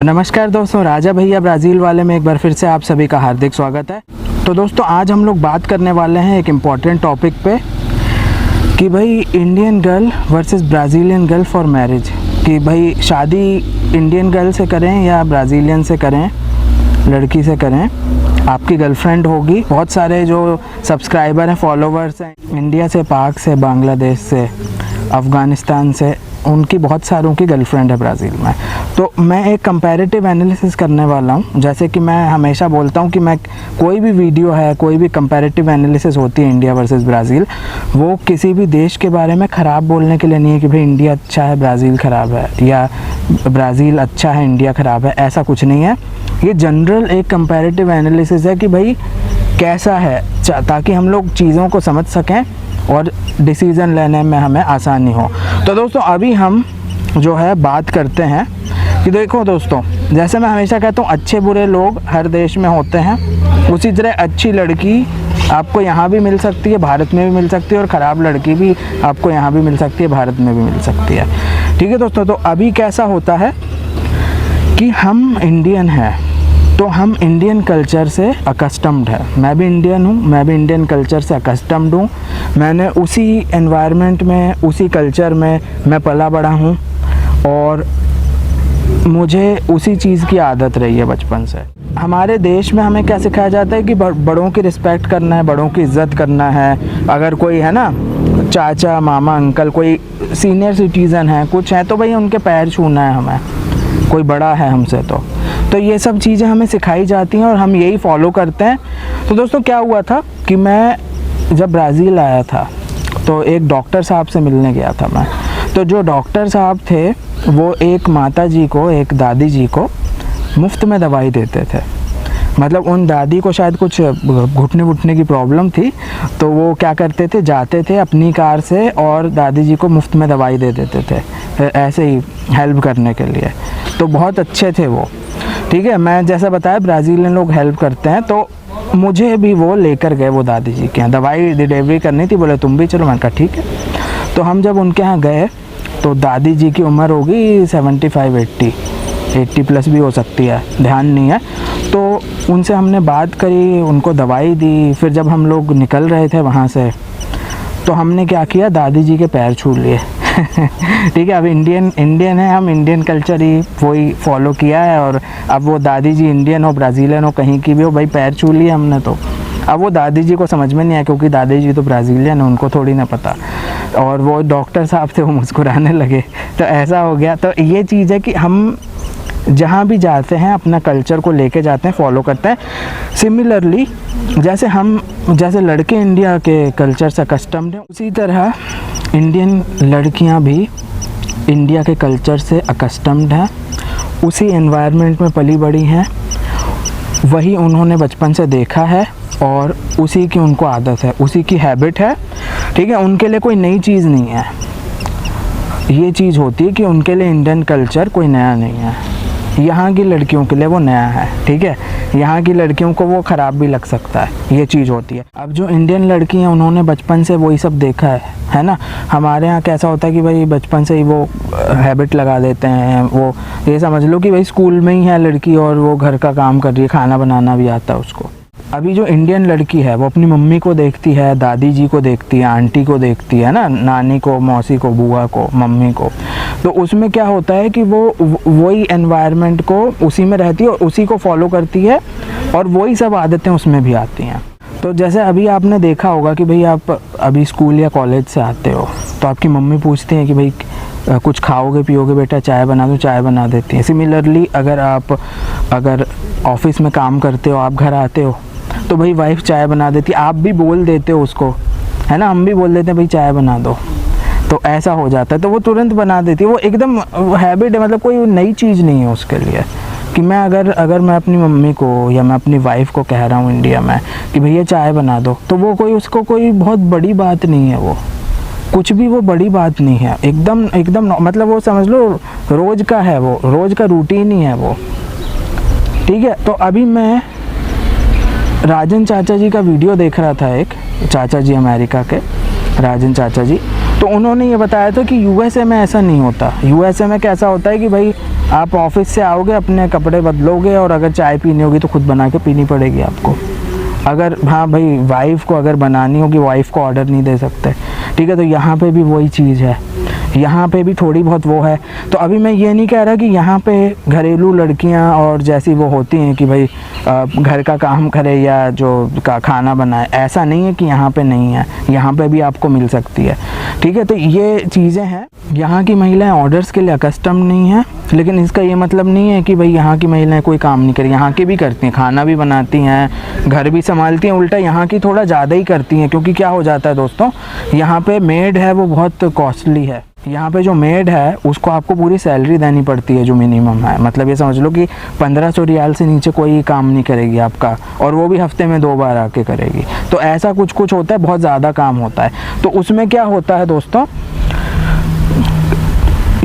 नमस्कार दोस्तों, राजा भैया ब्राज़ील वाले में एक बार फिर से आप सभी का हार्दिक स्वागत है। तो दोस्तों आज हम लोग बात करने वाले हैं एक इम्पॉर्टेंट टॉपिक पे कि भाई Indian girl versus Brazilian girl for marriage, कि भाई शादी इंडियन गर्ल से करें या ब्राज़ीलियन से करें, लड़की से करें। आपकी गर्लफ्रेंड होगी, बहुत सारे जो सब्सक्राइबर हैं, फॉलोवर्स हैं इंडिया से, पाक से, बांग्लादेश से, अफ़गानिस्तान से, उनकी बहुत सारों की गर्लफ्रेंड है ब्राज़ील में। तो मैं एक कंपैरेटिव एनालिसिस करने वाला हूँ। जैसे कि मैं हमेशा बोलता हूँ कि मैं कोई भी वीडियो है, कोई भी कंपैरेटिव एनालिसिस होती है इंडिया वर्सेस ब्राज़ील, वो किसी भी देश के बारे में ख़राब बोलने के लिए नहीं है कि भाई इंडिया अच्छा है ब्राज़ील ख़राब है, या ब्राज़ील अच्छा है इंडिया ख़राब है, ऐसा कुछ नहीं है। ये जनरल एक कंपैरेटिव एनालिसिस है कि भाई कैसा है, ताकि हम लोग चीज़ों को समझ सकें और डिसीज़न लेने में हमें आसानी हो। तो दोस्तों अभी हम जो है बात करते हैं कि देखो दोस्तों, जैसे मैं हमेशा कहता हूँ अच्छे बुरे लोग हर देश में होते हैं, उसी तरह अच्छी लड़की आपको यहाँ भी मिल सकती है, भारत में भी मिल सकती है, और ख़राब लड़की भी आपको यहाँ भी मिल सकती है, भारत में भी मिल सकती है। ठीक है दोस्तों, तो अभी कैसा होता है कि हम इंडियन हैं, तो हम इंडियन कल्चर से अकस्टम्ड है। मैं भी इंडियन हूँ, मैं भी इंडियन कल्चर से अकस्टम्ड हूँ। मैंने उसी एनवायरनमेंट में, उसी कल्चर में मैं पला बड़ा हूँ, और मुझे उसी चीज़ की आदत रही है बचपन से। हमारे देश में हमें क्या सिखाया जाता है कि बड़ों की रिस्पेक्ट करना है, बड़ों की इज़्ज़त करना है। अगर कोई है ना, चाचा, मामा, अंकल, कोई सीनियर सिटीज़न है, कुछ है, तो भाई उनके पैर छूना है हमें, कोई बड़ा है हमसे तो ये सब चीज़ें हमें सिखाई जाती हैं और हम यही फॉलो करते हैं। तो दोस्तों क्या हुआ था कि मैं जब ब्राज़ील आया था तो एक डॉक्टर साहब से मिलने गया था मैं। तो जो डॉक्टर साहब थे वो एक माता जी को, एक दादी जी को मुफ्त में दवाई देते थे। मतलब उन दादी को शायद कुछ घुटने वुटने की प्रॉब्लम थी, तो वो क्या करते थे, जाते थे अपनी कार से और दादी जी को मुफ्त में दवाई दे देते थे, ऐसे ही हेल्प करने के लिए। तो बहुत अच्छे थे वो। ठीक है, मैं जैसा बताया ब्राज़ीलियन लोग हेल्प करते हैं, तो मुझे भी वो लेकर गए वो दादी जी के यहाँ। दवाई डिलीवरी करनी थी, बोले तुम भी चलो। मैंने कहा ठीक है। तो हम जब उनके यहाँ गए तो दादी जी की उम्र होगी 75-80 प्लस भी हो सकती है, ध्यान नहीं है। तो उनसे हमने बात करी, उनको दवाई दी। फिर जब हम लोग निकल रहे थे वहाँ से, तो हमने क्या किया, दादी जी के पैर छू लिए। ठीक है, अब इंडियन है हम, इंडियन कल्चर ही वही फॉलो किया है, और अब वो दादी जी इंडियन हो, ब्राज़ीलियन हो, कहीं की भी हो, भाई पैर छू लिए हमने। तो अब वो दादी जी को समझ में नहीं आया, क्योंकि दादी जी तो ब्राज़ीलियन है, उनको थोड़ी ना पता। और वो डॉक्टर साहब थे, वो मुस्कुराने लगे। तो ऐसा हो गया। तो ये चीज़ है कि हम जहाँ भी जाते हैं अपना कल्चर को लेके जाते हैं, फॉलो करते हैं। सिमिलरली जैसे लड़के इंडिया के कल्चर से कस्टम्ड हैं, उसी तरह इंडियन लड़कियाँ भी इंडिया के कल्चर से अकस्टम्ड हैं, उसी एनवायरनमेंट में पली बड़ी हैं, वही उन्होंने बचपन से देखा है और उसी की उनको आदत है, उसी की हैबिट है। ठीक है, उनके लिए कोई नई चीज़ नहीं है। ये चीज़ होती है कि उनके लिए इंडियन कल्चर कोई नया नहीं है, यहाँ की लड़कियों के लिए वो नया है। ठीक है, यहाँ की लड़कियों को वो ख़राब भी लग सकता है, ये चीज़ होती है। अब जो इंडियन लड़की हैं उन्होंने बचपन से वही सब देखा है ना। हमारे यहाँ कैसा होता है कि भाई बचपन से ही वो हैबिट लगा देते हैं। वो ये समझ लो कि भाई स्कूल में ही है लड़की और वो घर का काम कर रही है, खाना बनाना भी आता है उसको। अभी जो इंडियन लड़की है वो अपनी मम्मी को देखती है, दादी जी को देखती है, आंटी को देखती है ना, नानी को, मौसी को, बुआ को, मम्मी को। तो उसमें क्या होता है कि वो वही एनवायरनमेंट को उसी में रहती है और उसी को फॉलो करती है, और वही सब आदतें उसमें भी आती हैं। तो जैसे अभी आपने देखा होगा कि भाई आप अभी स्कूल या कॉलेज से आते हो तो आपकी मम्मी पूछती हैं कि भाई कुछ खाओगे पियोगे बेटा, चाय बना दो, चाय बना देती हैं। सिमिलरली अगर ऑफिस में काम करते हो, आप घर आते हो तो भाई वाइफ चाय बना देती है, आप भी बोल देते हो उसको, है ना, हम भी बोल देते हैं भाई चाय बना दो। तो ऐसा हो जाता है, तो वो तुरंत बना देती है। वो एकदम हैबिट है, मतलब कोई नई चीज़ नहीं है उसके लिए। कि मैं अगर मैं अपनी मम्मी को या मैं अपनी वाइफ को कह रहा हूँ इंडिया में कि भैया चाय बना दो, तो वो उसको कोई बहुत बड़ी बात नहीं है, वो कुछ भी वो बड़ी बात नहीं है, एकदम मतलब वो समझ लो रोज़ का है, वो रोज़ का रूटीन ही है वो। ठीक है, तो अभी मैं राजन चाचा जी का वीडियो देख रहा था, एक चाचा जी अमेरिका के, राजन चाचा जी। तो उन्होंने ये बताया था कि यूएसए में ऐसा नहीं होता। यूएसए में कैसा होता है कि भाई आप ऑफिस से आओगे, अपने कपड़े बदलोगे, और अगर चाय पीनी होगी तो खुद बना के पीनी पड़ेगी आपको। अगर हाँ भाई वाइफ़ को अगर बनानी होगी, वाइफ़ को ऑर्डर नहीं दे सकते, ठीक है। तो यहाँ पे भी वही चीज़ है, यहाँ पे भी थोड़ी बहुत वो है। तो अभी मैं ये नहीं कह रहा कि यहाँ पे घरेलू लड़कियाँ और जैसी वो होती हैं कि भाई घर का काम करे या जो खाना बनाए, ऐसा नहीं है कि यहाँ पे नहीं है, यहाँ पे भी आपको मिल सकती है, ठीक है। तो ये चीज़ें हैं, यहाँ की महिलाएं ऑर्डर्स के लिए अकस्टम नहीं है, लेकिन इसका ये मतलब नहीं है कि भाई यहाँ की महिलाएं कोई काम नहीं करी। यहाँ की भी करती हैं, खाना भी बनाती हैं, घर भी संभालती हैं, उल्टा यहाँ की थोड़ा ज़्यादा ही करती हैं। क्योंकि क्या हो जाता है दोस्तों, यहाँ पे मेड है वो बहुत कॉस्टली है। यहाँ पे जो मेड है उसको आपको पूरी सैलरी देनी पड़ती है जो मिनिमम है। मतलब ये समझ लो कि 1500 रियाल से नीचे कोई काम नहीं करेगी आपका, और वो भी हफ्ते में 2 बार आके करेगी। तो ऐसा कुछ कुछ होता है, बहुत ज़्यादा काम होता है। तो उसमें क्या होता है दोस्तों,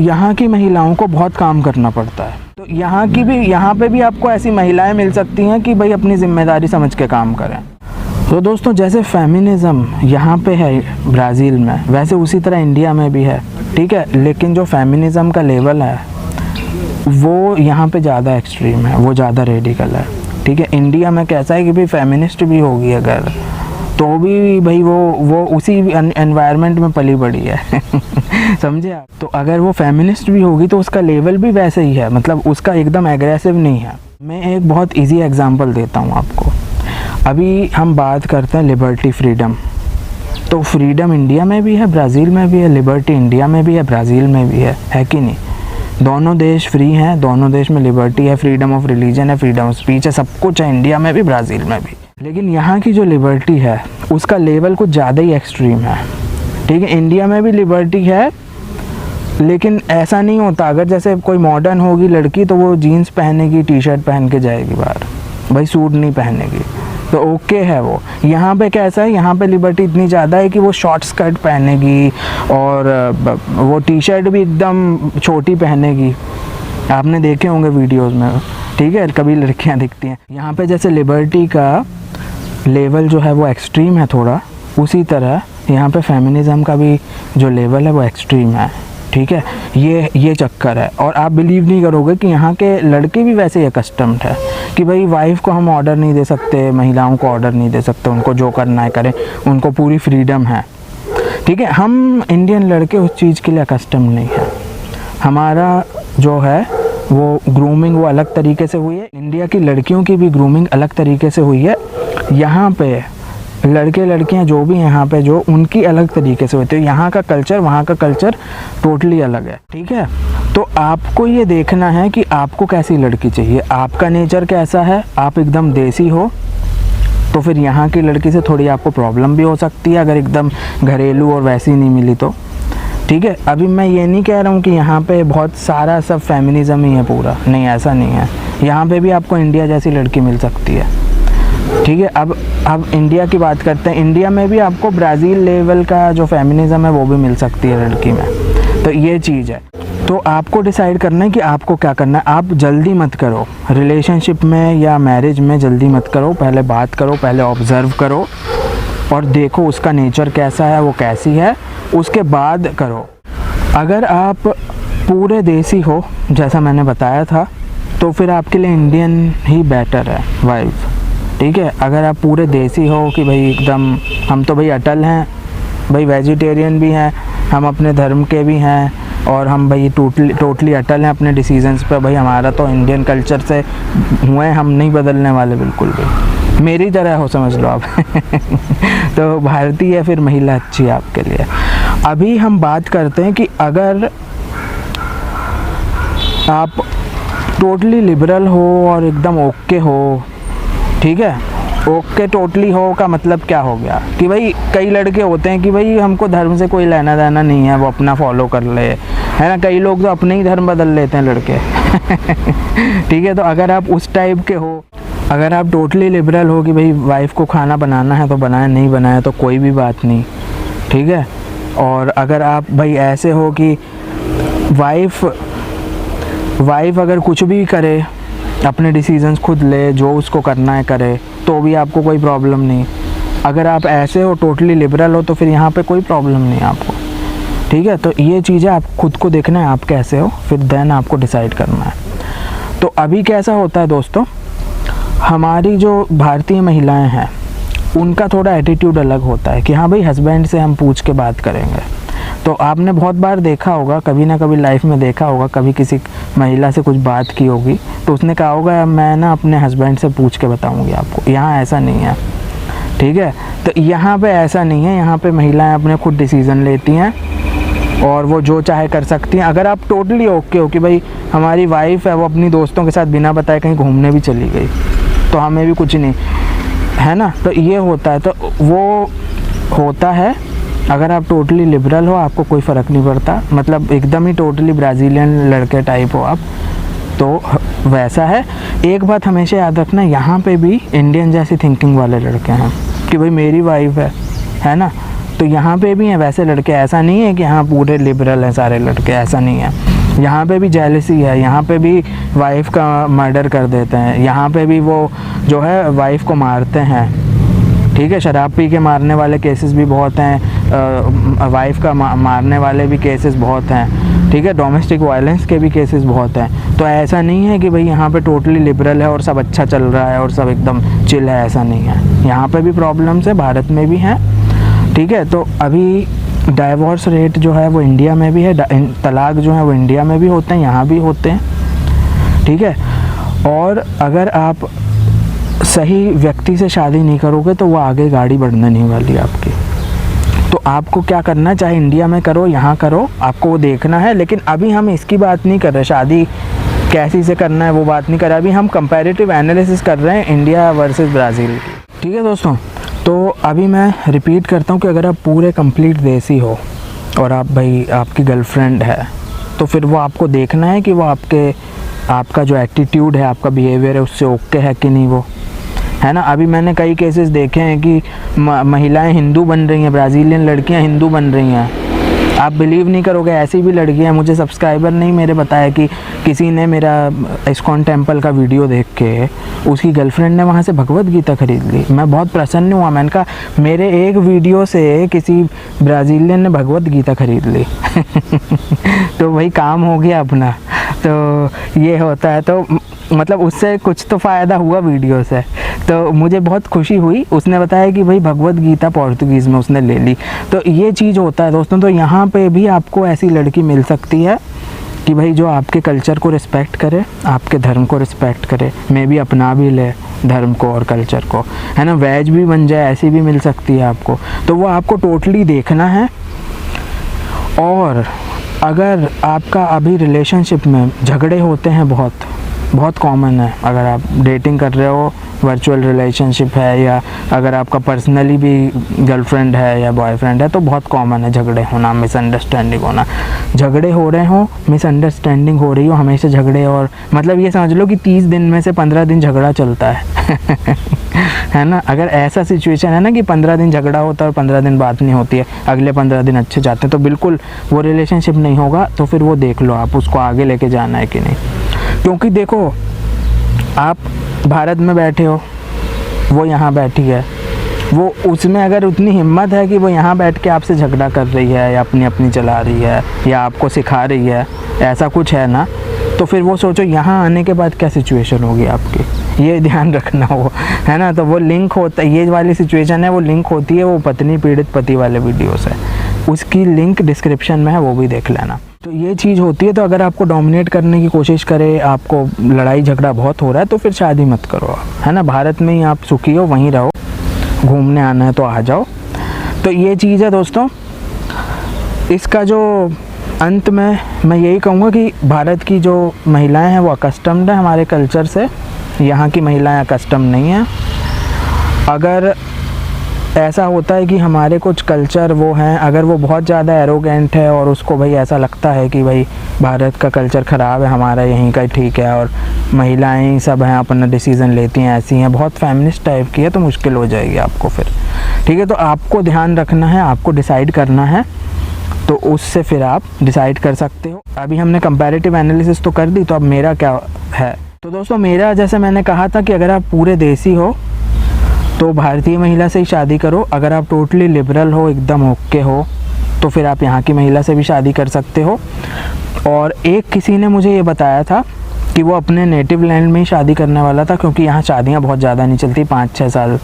यहाँ की महिलाओं को बहुत काम करना पड़ता है। तो यहाँ पे भी आपको ऐसी महिलाएं मिल सकती हैं कि भाई अपनी जिम्मेदारी समझ के काम करें। तो दोस्तों जैसे फेमिनिज़म यहाँ पे है ब्राज़ील में, वैसे उसी तरह इंडिया में भी है, ठीक है। लेकिन जो फेमिनिज़म का लेवल है वो यहाँ पे ज़्यादा एक्सट्रीम है, वो ज़्यादा रेडिकल है, ठीक है। इंडिया में कैसा है कि भाई फेमिनिस्ट भी होगी अगर, तो भी भाई वो उसी एनवायरनमेंट में पली बड़ी है समझे आप। तो अगर वो फेमिनिस्ट भी होगी तो उसका लेवल भी वैसे ही है, मतलब उसका एकदम एग्रेसिव नहीं है। मैं एक बहुत इजी एग्जांपल देता हूँ आपको। अभी हम बात करते हैं लिबर्टी, फ्रीडम। तो फ्रीडम इंडिया में भी है, ब्राज़ील में भी है, लिबर्टी इंडिया में भी है, ब्राज़ील में भी है कि नहीं। दोनों देश फ्री हैं, दोनों देश में लिबर्टी है, फ्रीडम ऑफ रिलीजन है, फ्रीडम ऑफ स्पीच है, सब कुछ है इंडिया में भी, ब्राज़ील में भी। लेकिन यहाँ की जो लिबर्टी है उसका लेवल कुछ ज़्यादा ही एक्सट्रीम है, ठीक है। इंडिया में भी लिबर्टी है, लेकिन ऐसा नहीं होता। अगर जैसे कोई मॉडर्न होगी लड़की तो वो जीन्स पहनेगी, टी शर्ट पहन के जाएगी बाहर, भाई सूट नहीं पहनेगी, तो ओके है वो। यहाँ पे कैसा है, यहाँ पे लिबर्टी इतनी ज़्यादा है कि वो शॉर्ट स्कर्ट पहनेगी और वो टी शर्ट भी एकदम छोटी पहनेगी। आपने देखे होंगे वीडियोस में, ठीक है, कभी लड़कियाँ दिखती हैं। यहाँ पे जैसे लिबर्टी का लेवल जो है वो एक्सट्रीम है थोड़ा, उसी तरह यहाँ पे फेमिनिज़म का भी जो लेवल है वो एक्सट्रीम है, ठीक है। ये चक्कर है। और आप बिलीव नहीं करोगे कि यहाँ के लड़के भी वैसे ही अकस्टम्ड है कि भाई वाइफ को हम ऑर्डर नहीं दे सकते, महिलाओं को ऑर्डर नहीं दे सकते, उनको जो करना है करें, उनको पूरी फ्रीडम है, ठीक है। हम इंडियन लड़के उस चीज़ के लिए अकस्टम्ड नहीं है। हमारा जो है वो ग्रूमिंग वो अलग तरीके से हुई है, इंडिया की लड़कियों की भी ग्रूमिंग अलग तरीके से हुई है। यहाँ पे लड़के लड़कियाँ जो भी यहाँ पे जो उनकी अलग तरीके से होती है। यहाँ का कल्चर वहाँ का कल्चर टोटली अलग है, ठीक है। तो आपको ये देखना है कि आपको कैसी लड़की चाहिए, आपका नेचर कैसा है। आप एकदम देसी हो तो फिर यहाँ की लड़की से थोड़ी आपको प्रॉब्लम भी हो सकती है, अगर एकदम घरेलू और वैसी नहीं मिली तो, ठीक है। अभी मैं ये नहीं कह रहा हूँ कि यहाँ पे बहुत सारा सब फेमिनिज़म ही है पूरा, नहीं, ऐसा नहीं है। यहाँ पे भी आपको इंडिया जैसी लड़की मिल सकती है, ठीक है। अब इंडिया की बात करते हैं। इंडिया में भी आपको ब्राज़ील लेवल का जो फेमिनिज़म है वो भी मिल सकती है लड़की में। तो ये चीज़ है। तो आपको डिसाइड करना है कि आपको क्या करना है। आप जल्दी मत करो रिलेशनशिप में या मैरिज में, जल्दी मत करो। पहले बात करो, पहले ऑब्ज़र्व करो और देखो उसका नेचर कैसा है, वो कैसी है, उसके बाद करो। अगर आप पूरे देसी हो जैसा मैंने बताया था तो फिर आपके लिए इंडियन ही बेटर है वाइफ, ठीक है। अगर आप पूरे देसी हो कि भाई एकदम हम तो भाई अटल हैं, भाई वेजिटेरियन भी हैं, हम अपने धर्म के भी हैं और हम भाई टोटली अटल हैं अपने डिसीजंस पे, भाई हमारा तो इंडियन कल्चर से हुए, हम नहीं बदलने वाले बिल्कुल भी, मेरी तरह हो समझ लो आप तो भारतीय फिर महिला अच्छी है आपके लिए। अभी हम बात करते हैं कि अगर आप टोटली लिबरल हो और एकदम ओके हो, ठीक है। ओके टोटली हो का मतलब क्या हो गया कि भाई कई लड़के होते हैं कि भाई हमको धर्म से कोई लेना देना नहीं है, वो अपना फॉलो कर ले, है ना। कई लोग तो अपने ही धर्म बदल लेते हैं लड़के ठीक है। तो अगर आप उस टाइप के हो, अगर आप टोटली लिबरल हो कि भाई वाइफ को खाना बनाना है तो बनाए, नहीं बनाए तो कोई भी बात नहीं, ठीक है। और अगर आप भाई ऐसे हो कि वाइफ अगर कुछ भी करे, अपने डिसीजंस खुद ले, जो उसको करना है करे, तो भी आपको कोई प्रॉब्लम नहीं। अगर आप ऐसे हो टोटली लिबरल हो तो फिर यहाँ पे कोई प्रॉब्लम नहीं आपको, ठीक है। तो ये चीज़ें आप खुद को देखना है आप कैसे हो, फिर देन आपको डिसाइड करना है। तो अभी कैसा होता है दोस्तों, हमारी जो भारतीय महिलाएं हैं उनका थोड़ा एटीट्यूड अलग होता है कि हाँ भाई हस्बैंड से हम पूछ के बात करेंगे। तो आपने बहुत बार देखा होगा, कभी ना कभी लाइफ में देखा होगा, कभी किसी महिला से कुछ बात की होगी तो उसने कहा होगा मैं ना अपने हस्बैंड से पूछ के बताऊंगी आपको। यहाँ ऐसा नहीं है, ठीक है। तो यहाँ पे ऐसा नहीं है, यहाँ पे महिलाएं अपने खुद डिसीज़न लेती हैं और वो जो चाहे कर सकती हैं। अगर आप टोटली ओके हो कि भाई हमारी वाइफ है वो अपनी दोस्तों के साथ बिना बताए कहीं घूमने भी चली गई तो हमें भी कुछ नहीं है ना, तो ये होता है। तो वो होता है अगर आप टोटली लिबरल हो, आपको कोई फ़र्क नहीं पड़ता, मतलब एकदम ही टोटली ब्राज़ीलियन लड़के टाइप हो आप, तो वैसा है। एक बात हमेशा याद रखना, यहाँ पे भी इंडियन जैसी थिंकिंग वाले लड़के हैं कि भाई मेरी वाइफ है ना, तो यहाँ पे भी हैं वैसे लड़के। ऐसा नहीं है कि हाँ पूरे लिबरल हैं सारे लड़के, ऐसा नहीं है। यहाँ पे भी जेलसी है, यहाँ पे भी वाइफ का मर्डर कर देते हैं, यहाँ पे भी वो जो है वाइफ को मारते हैं, ठीक है। शराब पी के मारने वाले केसेस भी बहुत हैं, वाइफ का मारने वाले भी केसेस बहुत हैं, ठीक है। डोमेस्टिक वायलेंस के भी केसेस बहुत हैं। तो ऐसा नहीं है कि भाई यहाँ पे टोटली लिबरल है और सब अच्छा चल रहा है और सब एकदम चिल है, ऐसा नहीं है। यहाँ पे भी प्रॉब्लम्स है, भारत में भी हैं, ठीक है। तो अभी डाइवोर्स रेट जो है वो इंडिया में भी है, तलाक जो है वो इंडिया में भी होते हैं, यहाँ भी होते हैं, ठीक है। और अगर आप सही व्यक्ति से शादी नहीं करोगे तो वो आगे गाड़ी बढ़ने नहीं वाली आपकी। तो आपको क्या करना है, चाहे इंडिया में करो यहाँ करो, आपको वो देखना है। लेकिन अभी हम इसकी बात नहीं कर रहे, शादी कैसी से करना है वो बात नहीं कर रहे, अभी हम कंपैरेटिव एनालिसिस कर रहे हैं इंडिया वर्सेस ब्राज़ील की, ठीक है दोस्तों। तो अभी मैं रिपीट करता हूँ कि अगर आप पूरे कंप्लीट देसी हो और आप भाई आपकी गर्लफ्रेंड है तो फिर वो आपको देखना है कि वो आपका जो एटीट्यूड है, आपका बिहेवियर है उससे ओके है कि नहीं, वो है ना। अभी मैंने कई केसेस देखे हैं कि महिलाएं हिंदू बन रही हैं, ब्राज़ीलियन लड़कियां हिंदू बन रही हैं। आप बिलीव नहीं करोगे, ऐसी भी लड़कियां, मुझे सब्सक्राइबर नहीं मेरे बताया कि किसी ने मेरा इस्कॉन टेम्पल का वीडियो देख के उसकी गर्लफ्रेंड ने वहाँ से भगवत गीता खरीद ली। मैं बहुत प्रसन्न हुआ, मैंने कहा मेरे एक वीडियो से किसी ब्राज़ीलियन ने भगवत गीता खरीद ली तो वही काम हो गया अपना। तो ये होता है, तो मतलब उससे कुछ तो फ़ायदा हुआ वीडियो से, तो मुझे बहुत खुशी हुई। उसने बताया कि भाई भगवत गीता पोर्तुगीज़ में उसने ले ली। तो ये चीज़ होता है दोस्तों। तो यहाँ पे भी आपको ऐसी लड़की मिल सकती है कि भाई जो आपके कल्चर को रिस्पेक्ट करे, आपके धर्म को रिस्पेक्ट करे, मे भी अपना भी ले धर्म को और कल्चर को, है ना। वेज भी बन जाए, ऐसी भी मिल सकती है आपको। तो वो आपको टोटली देखना है। और अगर आपका अभी रिलेशनशिप में झगड़े होते हैं, बहुत कॉमन है, अगर आप डेटिंग कर रहे हो, वर्चुअल रिलेशनशिप है, या अगर आपका पर्सनली भी गर्लफ्रेंड है या बॉयफ्रेंड है, तो बहुत कॉमन है झगड़े होना, मिसअंडरस्टैंडिंग होना। झगड़े हो रहे हो, मिसअंडरस्टैंडिंग हो रही हो, हमेशा झगड़े, और मतलब ये समझ लो कि 30 दिन में से 15 दिन झगड़ा चलता है है ना। अगर ऐसा सिचुएशन है ना कि 15 दिन झगड़ा होता है और 15 दिन बात नहीं होती है, अगले 15 दिन अच्छे जाते हैं, तो बिल्कुल वो रिलेशनशिप नहीं होगा। तो फिर वो देख लो आप उसको आगे लेके जाना है कि नहीं। क्योंकि देखो, आप भारत में बैठे हो, वो यहाँ बैठी है, वो उसमें अगर उतनी हिम्मत है कि वो यहाँ बैठ के आपसे झगड़ा कर रही है या अपनी चला रही है या आपको सिखा रही है, ऐसा कुछ है ना, तो फिर वो सोचो यहाँ आने के बाद क्या सिचुएशन होगी आपकी, ये ध्यान रखना हो, है ना। तो वो लिंक होता है, ये वाली सिचुएशन है, वो लिंक होती है वो पत्नी पीड़ित पति वाले वीडियो से, उसकी लिंक डिस्क्रिप्शन में है, वो भी देख लेना। तो ये चीज़ होती है। तो अगर आपको डोमिनेट करने की कोशिश करे, आपको लड़ाई झगड़ा बहुत हो रहा है, तो फिर शादी मत करो, है ना। भारत में ही आप सुखी हो, वहीं रहो, घूमने आना है तो आ जाओ। तो ये चीज़ है दोस्तों। इसका जो अंत में मैं यही कहूँगा कि भारत की जो महिलाएं हैं वो अकस्टम्ड है हमारे कल्चर से, यहाँ की महिलाएं अकस्टम्ड नहीं हैं। अगर ऐसा होता है कि हमारे कुछ कल्चर वो हैं, अगर वो बहुत ज़्यादा एरोगेंट है और उसको भाई ऐसा लगता है कि भाई भारत का कल्चर ख़राब है, हमारा यहीं का ठीक है और महिलाएं सब हैं अपना डिसीज़न लेती हैं, ऐसी हैं, बहुत फेमिनिस्ट टाइप की है, तो मुश्किल हो जाएगी आपको फिर, ठीक है। तो आपको ध्यान रखना है, आपको डिसाइड करना है, तो उससे फिर आप डिसाइड कर सकते हो। अभी हमने कंपैरेटिव एनालिसिस तो कर दी, तो अब मेरा क्या है। तो दोस्तों मेरा, जैसे मैंने कहा था कि अगर आप पूरे देसी हो तो भारतीय महिला से ही शादी करो। अगर आप टोटली लिबरल हो, एकदम ओके हो, तो तो फिर आप यहाँ की महिला से भी शादी कर सकते हो। और एक किसी ने मुझे ये बताया था कि वो अपने नेटिव लैंड में ही शादी करने वाला था, क्योंकि यहाँ शादियाँ बहुत ज़्यादा नहीं चलती, 5-6 साल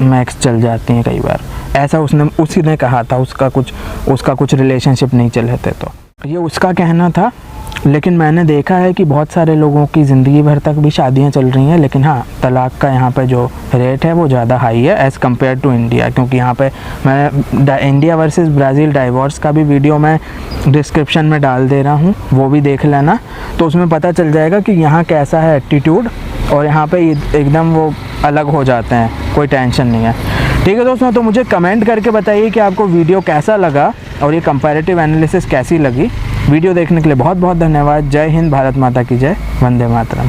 मैक्स चल जाती हैं कई बार, ऐसा उसी ने कहा था। उसका कुछ रिलेशनशिप नहीं चले थे, तो ये उसका कहना था। लेकिन मैंने देखा है कि बहुत सारे लोगों की ज़िंदगी भर तक भी शादियां चल रही हैं, लेकिन हाँ, तलाक का यहाँ पे जो रेट है वो ज़्यादा हाई है एज़ कम्पेयर टू इंडिया। क्योंकि यहाँ पे मैं इंडिया वर्सेस ब्राज़ील डाइवोर्स का भी वीडियो मैं डिस्क्रिप्शन में डाल दे रहा हूँ, वो भी देख लेना, तो उसमें पता चल जाएगा कि यहाँ कैसा है एटीट्यूड, और यहाँ पे एकदम वो अलग हो जाते हैं, कोई टेंशन नहीं है। ठीक है दोस्तों, तो मुझे कमेंट करके बताइए कि आपको वीडियो कैसा लगा और ये कंपैरेटिव एनालिसिस कैसी लगी। वीडियो देखने के लिए बहुत बहुत धन्यवाद। जय हिंद, भारत माता की जय, वंदे मातरम।